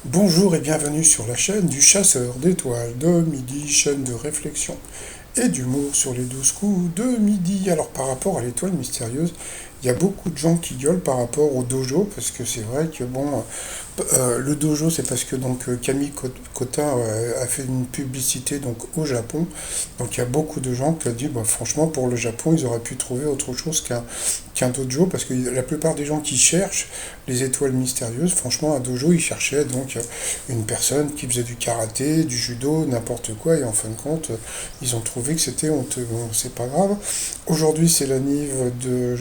Bonjour et bienvenue sur la chaîne du chasseur d'étoiles de midi, chaîne de réflexion et d'humour sur les 12 coups de midi. Alors par rapport à l'étoile mystérieuse, il y a beaucoup de gens qui gueulent par rapport au dojo, parce que c'est vrai que bon, le dojo c'est parce que donc Camille Cotin a fait une publicité donc au Japon, donc il y a beaucoup de gens qui ont dit bah, franchement pour le Japon ils auraient pu trouver autre chose qu'un dojo, parce que la plupart des gens qui cherchent les étoiles mystérieuses, franchement un dojo ils cherchaient donc une personne qui faisait du karaté, du judo, n'importe quoi, et en fin de compte ils ont trouvé que c'était honteux. Bon, c'est pas grave. Aujourd'hui c'est la Nive de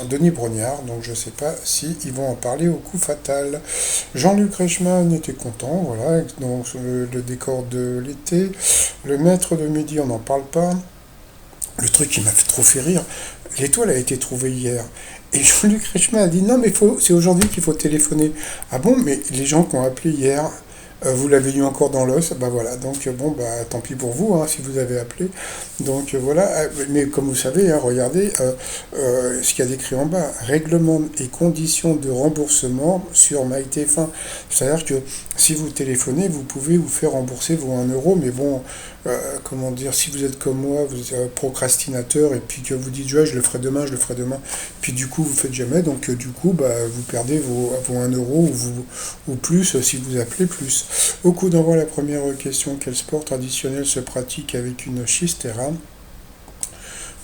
Denis Brognard, donc je sais pas si ils vont en parler au coup fatal. Jean-Luc Reichmann était content, voilà, dans le décor de l'été. Le maître de midi, on n'en parle pas. Le truc qui m'a trop fait rire, l'étoile a été trouvée hier. Et Jean-Luc Reichmann a dit non, mais c'est aujourd'hui qu'il faut téléphoner. Ah bon, mais les gens qui ont appelé hier, vous l'avez eu encore dans l'os, bah voilà, donc bon, bah tant pis pour vous, hein, si vous avez appelé. Donc voilà, mais comme vous savez, hein, regardez ce qu'il y a décrit en bas, règlement et conditions de remboursement sur MyTF1. C'est-à-dire que si vous téléphonez, vous pouvez vous faire rembourser vos 1 euro, mais bon, comment dire, si vous êtes comme moi, vous êtes procrastinateur, et puis que vous dites, ouais, je le ferai demain, je le ferai demain, puis du coup, vous faites jamais, donc du coup, bah, vous perdez vos 1 euro ou plus si vous appelez plus. Au coup d'envoi, la première question, quel sport traditionnel se pratique avec une chistera?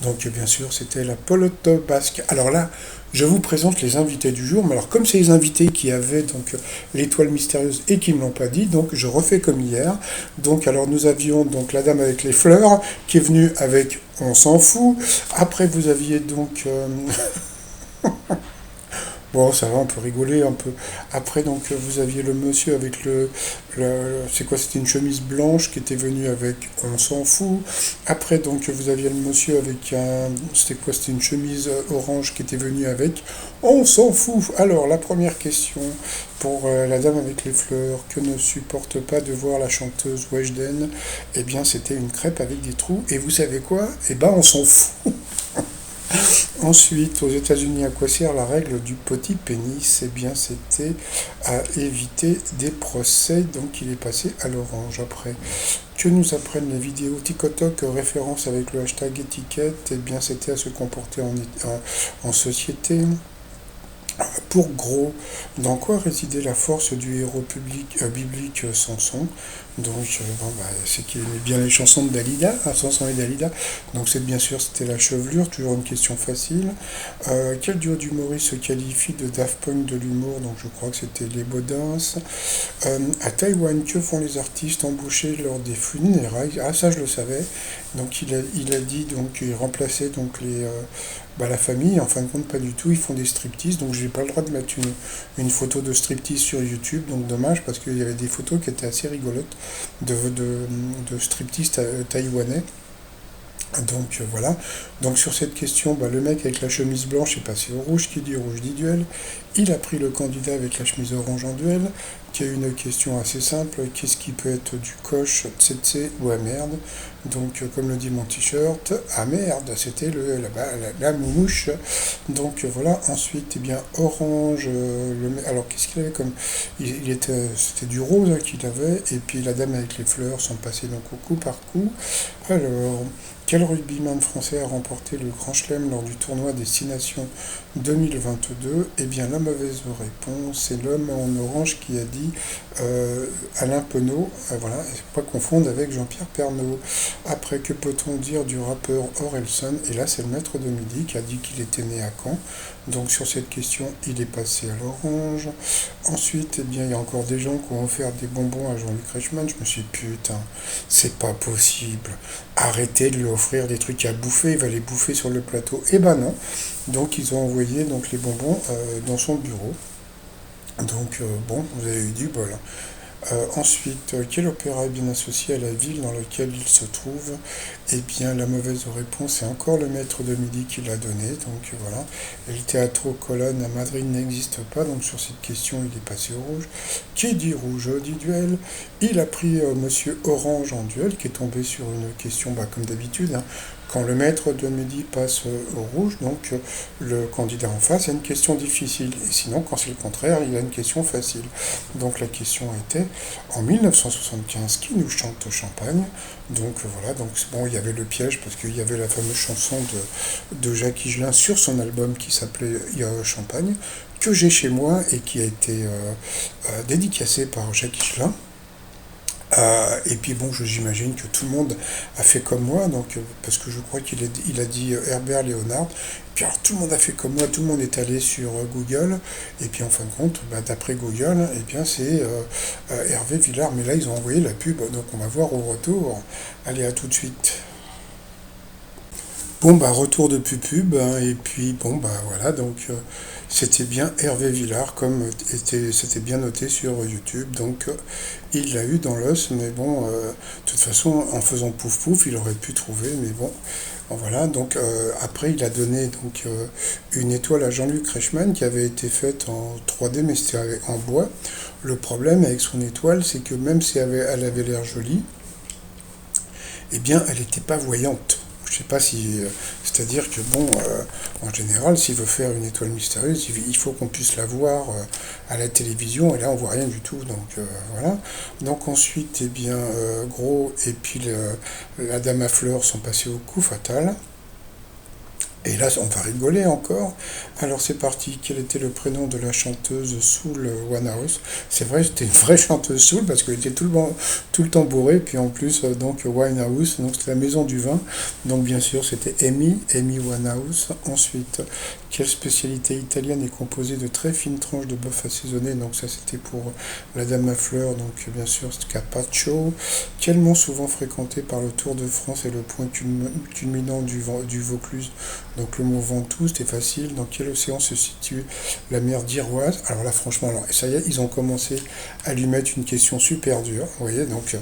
Donc bien sûr, c'était la pelote basque. Alors là, je vous présente les invités du jour. Mais alors comme c'est les invités qui avaient donc l'étoile mystérieuse et qui ne me l'ont pas dit, donc je refais comme hier. Donc alors nous avions donc la dame avec les fleurs qui est venue avec on s'en fout. Après vous aviez donc bon, ça va, on peut rigoler un peu. Après, donc, vous aviez le monsieur avec c'est quoi, c'était une chemise blanche qui était venu avec on s'en fout. Après, donc, vous aviez le monsieur avec c'était quoi, c'était une chemise orange qui était venu avec on s'en fout. Alors, la première question pour la dame avec les fleurs que ne supporte pas de voir la chanteuse Weshden, eh bien, c'était une crêpe avec des trous. Et vous savez quoi? Eh ben, on s'en fout. Ensuite, aux États-Unis, à quoi sert la règle du petit pénis? Eh bien, c'était à éviter des procès, donc il est passé à l'orange. Après, que nous apprennent les vidéos TikTok référence avec le hashtag étiquette? Eh bien, c'était à se comporter en société. Pour gros, dans quoi résidait la force du héros biblique Samson? Donc, bon, bah, c'est qu'il aimait bien les chansons de Dalida, hein, Samson et Dalida. Donc, c'est bien sûr, c'était la chevelure, toujours une question facile. Quel duo d'humoristes se qualifie de Daft Punk de l'humour? Donc, je crois que c'était les Baudins. À Taïwan, que font les artistes embauchés lors des funérailles? Ah, ça, je le savais. Donc, il a dit donc il remplaçait donc la famille. En fin de compte, pas du tout. Ils font des striptease. Donc, j'ai pas le droit de mettre une photo de striptease sur YouTube. Donc, dommage parce qu'il y avait des photos qui étaient assez rigolotes de striptease taïwanais. Donc voilà. Donc sur cette question, bah, le mec avec la chemise blanche est passé au rouge, qui dit rouge dit duel. Il a pris le candidat avec la chemise orange en duel, qui a une question assez simple, qu'est-ce qui peut être du coche, tsetse ou à merde? Donc comme le dit mon t-shirt, ah merde, c'était la moumouche. Donc voilà, ensuite, eh bien, orange, alors qu'est-ce qu'il avait comme... c'était du rose hein, qu'il avait, et puis la dame avec les fleurs sont passées donc au coup par coup. Alors, quel rugbyman français a remporté le Grand Chelem lors du tournoi des Six Nations 2022? Eh bien, la mauvaise réponse, c'est l'homme en orange qui a dit Alain Penaud. Voilà, et pas confondre avec Jean-Pierre Pernaut. Après, que peut-on dire du rappeur Orelsan? Et là, c'est le maître de midi qui a dit qu'il était né à Caen. Donc, sur cette question, il est passé à l'orange. Ensuite, eh bien, il y a encore des gens qui ont offert des bonbons à Jean-Luc Reichmann. Je me suis dit, putain, c'est pas possible. Arrêtez de lui offrir des trucs à bouffer, il va les bouffer sur le plateau. Eh ben non. Donc ils ont envoyé donc les bonbons dans son bureau. Donc bon, vous avez eu du bol. Ensuite, quel opéra est bien associé à la ville dans laquelle il se trouve? Eh bien, la mauvaise réponse est encore le maître de midi qui l'a donné. Donc voilà. Et le Teatro Colonne à Madrid n'existe pas. Donc sur cette question, il est passé au rouge. Qui dit rouge dit duel. Il a pris Monsieur Orange en duel, qui est tombé sur une question, bah, comme d'habitude, hein. Quand le maître de midi passe au rouge, donc le candidat en face a une question difficile. Et sinon, quand c'est le contraire, il a une question facile. Donc la question était, en 1975, qui nous chante Champagne? Donc voilà, donc bon, il y avait le piège parce qu'il y avait la fameuse chanson de Jacques Higelin sur son album qui s'appelait Champagne, que j'ai chez moi et qui a été dédicacé par Jacques Higelin. Et puis bon, j'imagine que tout le monde a fait comme moi, donc, parce que je crois il a dit Herbert Léonard. Et puis alors tout le monde a fait comme moi, tout le monde est allé sur Google, et puis en fin de compte, bah, d'après Google, et bien c'est Hervé Villard, mais là ils ont envoyé la pub, donc on va voir au retour. Allez, à tout de suite. Bon, bah, retour de pub, hein, et puis bon, bah voilà, donc c'était bien Hervé Villard, comme c'était bien noté sur YouTube, donc il l'a eu dans l'os, mais bon, de toute façon, en faisant pouf pouf, il aurait pu trouver, mais bon, voilà, donc après il a donné donc une étoile à Jean-Luc Reichmann qui avait été faite en 3D, mais c'était en bois. Le problème avec son étoile, c'est que même si elle avait l'air jolie, eh bien, elle n'était pas voyante. Je sais pas si, c'est-à-dire que bon, en général, s'il veut faire une étoile mystérieuse, il faut qu'on puisse la voir à la télévision, et là on voit rien du tout. Donc voilà. Donc ensuite, eh bien, Gros et puis la Dame à fleurs sont passés au coup fatal. Et là, on va rigoler encore. Alors c'est parti. Quel était le prénom de la chanteuse Soul Winehouse? C'est vrai, c'était une vraie chanteuse soul parce qu'elle était tout le temps bourrée. Puis en plus, donc Winehouse, donc c'était la maison du vin. Donc bien sûr, c'était Amy Winehouse. Ensuite, quelle spécialité italienne est composée de très fines tranches de bœuf assaisonné? Donc ça, c'était pour la Dame à fleurs. Donc bien sûr, c'était Carpaccio. Quel mont souvent fréquenté par le Tour de France est le point culminant du Vaucluse? Donc le mont Ventoux, c'était facile. Dans quel océan se situe la mer d'Iroise? Alors là, franchement, alors, ça y est, ils ont commencé à lui mettre une question super dure. Vous voyez, donc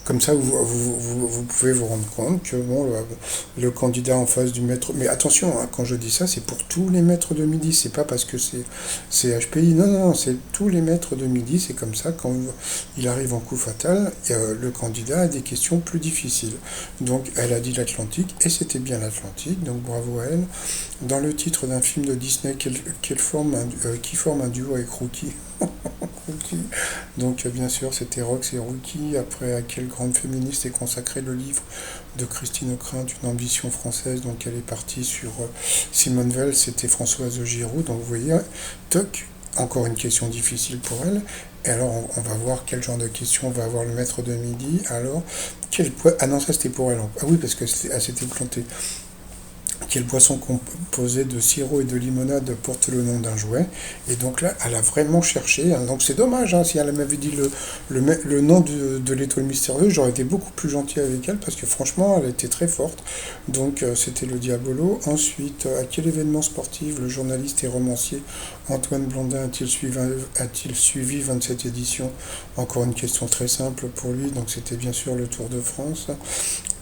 comme ça, vous pouvez vous rendre compte que bon, le candidat en face du maître. Mais attention, hein, quand je dis ça, c'est pour tous les maîtres de midi. C'est pas parce que c'est HPI. Non, non, non, c'est tous les maîtres de midi. C'est comme ça. Quand il arrive en coup fatal, le candidat a des questions plus difficiles. Donc, elle a dit l'Atlantique, et c'était bien l'Atlantique. Donc, bravo à elle. Dans le titre d'un film de Disney, qui forme un duo avec Rookie? Rookie. Donc bien sûr c'était Rox et Rookie. Après, à quelle grande féministe est consacré le livre de Christine Ockrent, Une ambition française? Donc elle est partie sur Simone Veil, c'était Françoise Giroud. Donc vous voyez, toc, encore une question difficile pour elle. Et alors on va voir quel genre de question va avoir le maître de midi. Alors, ah non, ça c'était pour elle. Ah oui, parce qu'elle s'était plantée. Quelle boisson composée de sirop et de limonade porte le nom d'un jouet? Et donc là, elle a vraiment cherché, hein. Donc c'est dommage, hein, si elle m'avait dit le nom de l'étoile mystérieuse, j'aurais été beaucoup plus gentil avec elle, parce que franchement, elle était très forte. Donc c'était le Diabolo. Ensuite, à quel événement sportif le journaliste et romancier Antoine Blondin a-t-il suivi 27 éditions? Encore une question très simple pour lui, donc c'était bien sûr le Tour de France.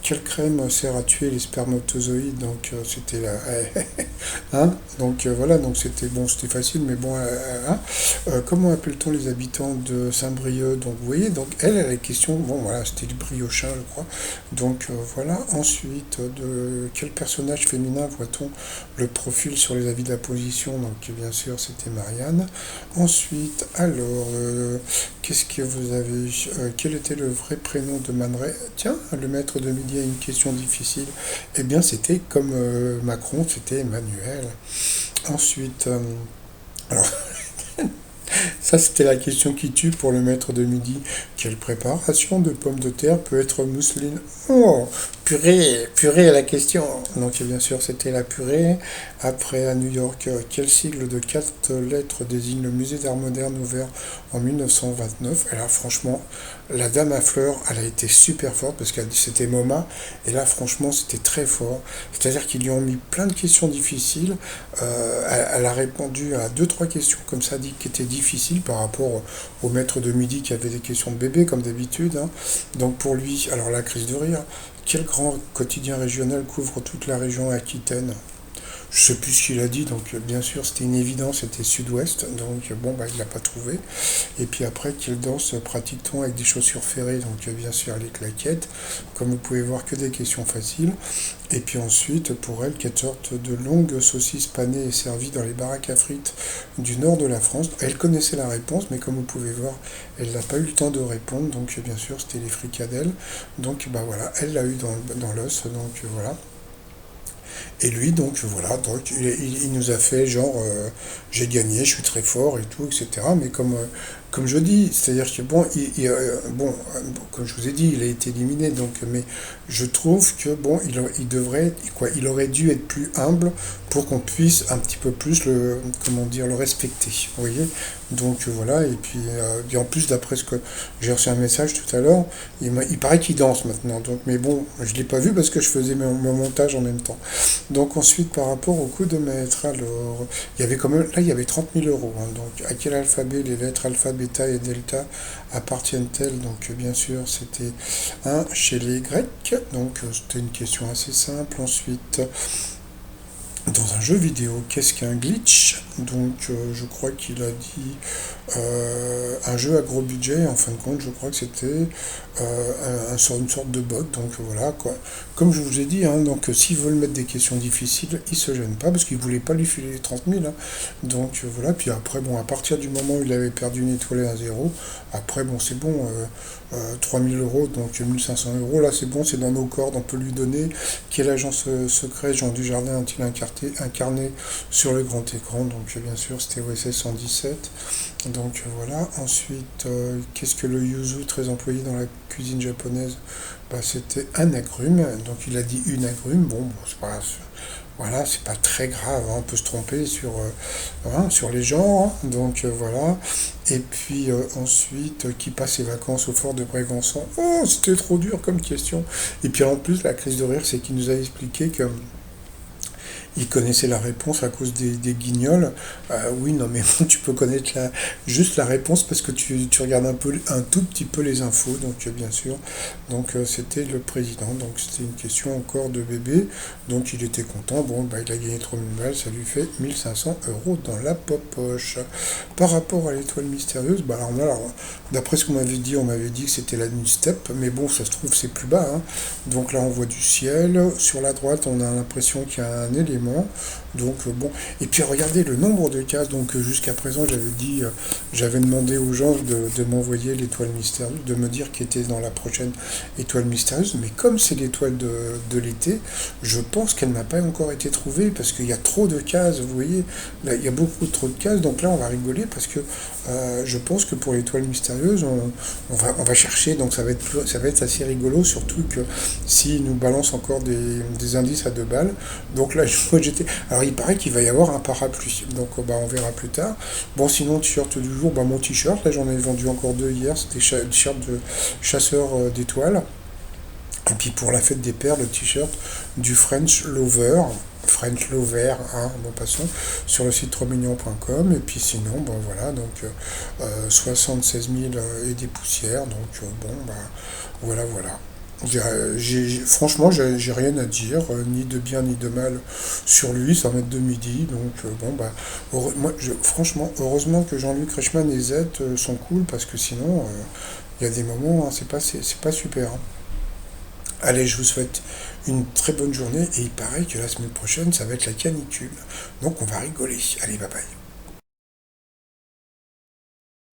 Quelle crème sert à tuer les spermatozoïdes? Donc c'était la... hein, donc voilà, donc c'était bon, c'était facile, mais bon, hein. Comment appelle-t-on les habitants de Saint-Brieuc? Donc vous voyez, donc elle a la question, bon voilà, c'était le briochin, je crois. Donc voilà. Ensuite, de quel personnage féminin voit-on le profil sur les avis d'apposition? Donc bien sûr, c'était Marianne. Ensuite, alors, qu'est-ce que vous avez... quel était le vrai prénom de Man Ray? Tiens, le maître de midi a une question difficile. Eh bien, c'était comme Macron, c'était Emmanuel. Ensuite, alors, ça c'était la question qui tue pour le maître de midi. Quelle préparation de pommes de terre peut être mousseline? Oh, purée à la question. Donc bien sûr c'était la purée. Après, à New York, quel sigle de 4 lettres désigne le musée d'art moderne ouvert en 1929? Et là franchement, la Dame à fleurs, elle a été super forte parce qu'elle dit c'était MoMA. Et là franchement c'était très fort. C'est-à-dire qu'ils lui ont mis plein de questions difficiles. Elle a répondu à deux trois questions comme ça dit qui étaient difficiles par rapport au maître de midi qui avait des questions de bébé comme d'habitude, hein. Donc pour lui, alors la crise de rire. Quel grand quotidien régional couvre toute la région Aquitaine? Je sais plus ce qu'il a dit, donc bien sûr c'était une évidence, c'était sud-ouest, donc bon bah il l'a pas trouvé. Et puis après qu'il danse pratique-t-on avec des chaussures ferrées, donc bien sûr les claquettes, comme vous pouvez voir que des questions faciles. Et puis ensuite pour elle, quelle sorte de longues saucisses panées et servies dans les baraques à frites du nord de la France. Elle connaissait la réponse, mais comme vous pouvez voir, elle n'a pas eu le temps de répondre, donc bien sûr c'était les fricadelles. Donc bah voilà, elle l'a eu dans l'os, donc voilà. Et lui, donc voilà, donc il nous a fait genre j'ai gagné, je suis très fort et tout, etc. Mais comme je dis, c'est-à-dire que bon, bon, comme je vous ai dit, il a été éliminé, donc mais je trouve que bon, il devrait quoi, il aurait dû être plus humble pour qu'on puisse un petit peu plus le comment dire le respecter. Vous voyez? Donc voilà, et en plus d'après ce que j'ai reçu un message tout à l'heure, il paraît qu'il danse maintenant. Donc mais bon, je l'ai pas vu parce que je faisais mon montage en même temps. Donc ensuite, par rapport au coût de maître, alors, il y avait quand même, là, il y avait 30 000 euros, hein. Donc, à quel alphabet les lettres alpha, bêta et delta appartiennent-elles? Donc, bien sûr, c'était un chez les Grecs. Donc, c'était une question assez simple. Ensuite, dans un jeu vidéo, qu'est-ce qu'un glitch? Donc, je crois qu'il a dit un jeu à gros budget. En fin de compte, je crois que c'était une sorte de bug. Donc voilà quoi. Comme je vous ai dit, hein, donc s'ils veulent mettre des questions difficiles, ils se gênent pas parce qu'ils voulaient pas lui filer les 30 000. Hein. Donc voilà. Puis après, bon, à partir du moment où il avait perdu une étoile et un zéro, après bon, c'est bon. 3 000 euros, donc 1 500 euros, là c'est bon, c'est dans nos cordes, on peut lui donner. Quel agent secret Jean Dujardin a-t-il incarné sur le grand écran? Donc bien sûr c'était OSS 117. Donc voilà. Ensuite, qu'est-ce que le yuzu, très employé dans la cuisine japonaise? Bah, c'était un agrume. Donc il a dit une agrume. Bon, c'est pas, voilà, c'est pas très grave. Hein, on peut se tromper sur les genres. Hein. Donc voilà. Et puis ensuite, qui passe ses vacances au fort de Brégançon? Oh, c'était trop dur comme question. Et puis en plus, la crise de rire, c'est qu'il nous a expliqué que il connaissait la réponse à cause des guignols. Oui, non, mais tu peux connaître juste la réponse parce que tu regardes un tout petit peu les infos, donc bien sûr. Donc c'était le président, donc c'était une question encore de bébé. Donc il était content, bon, bah, il a gagné 3 000 balles, ça lui fait 1 500 euros dans la poche. Par rapport à l'étoile mystérieuse, bah alors, d'après ce qu'on m'avait dit, on m'avait dit que c'était la Lune Steppe, mais bon, ça se trouve c'est plus bas. Hein. Donc là on voit du ciel, sur la droite on a l'impression qu'il y a un élément. Donc bon, et puis regardez le nombre de cases. Donc jusqu'à présent, j'avais demandé aux gens de m'envoyer l'étoile mystérieuse, de me dire qui était dans la prochaine étoile mystérieuse. Mais comme c'est l'étoile de l'été, je pense qu'elle n'a pas encore été trouvée parce qu'il y a trop de cases. Vous voyez, là, il y a beaucoup trop de cases. Donc là, on va rigoler parce que je pense que pour l'étoile mystérieuse, on va chercher. Donc ça va être assez rigolo, surtout que s'ils nous balancent encore des indices à 2 balles. Donc là, alors il paraît qu'il va y avoir un parapluie, donc bah, on verra plus tard. Bon, sinon, t-shirt du jour, bah, mon t-shirt, là j'en ai vendu encore 2 hier, c'était t-shirt de chasseur d'étoiles. Et puis pour la fête des pères, le t-shirt du French Lover, hein, bon passons, sur le site 3millions.com. Et puis sinon, bon voilà, donc 76 000 et des poussières, donc bon, bah voilà. Franchement, j'ai rien à dire, ni de bien ni de mal sur lui, ça va être de midi, donc bon, bah, franchement, heureusement que Jean-Luc Reichmann et Z sont cool, parce que sinon, il y a des moments, hein, c'est pas super. Hein. Allez, je vous souhaite une très bonne journée, et il paraît que la semaine prochaine, ça va être la canicule, donc on va rigoler. Allez, bye bye.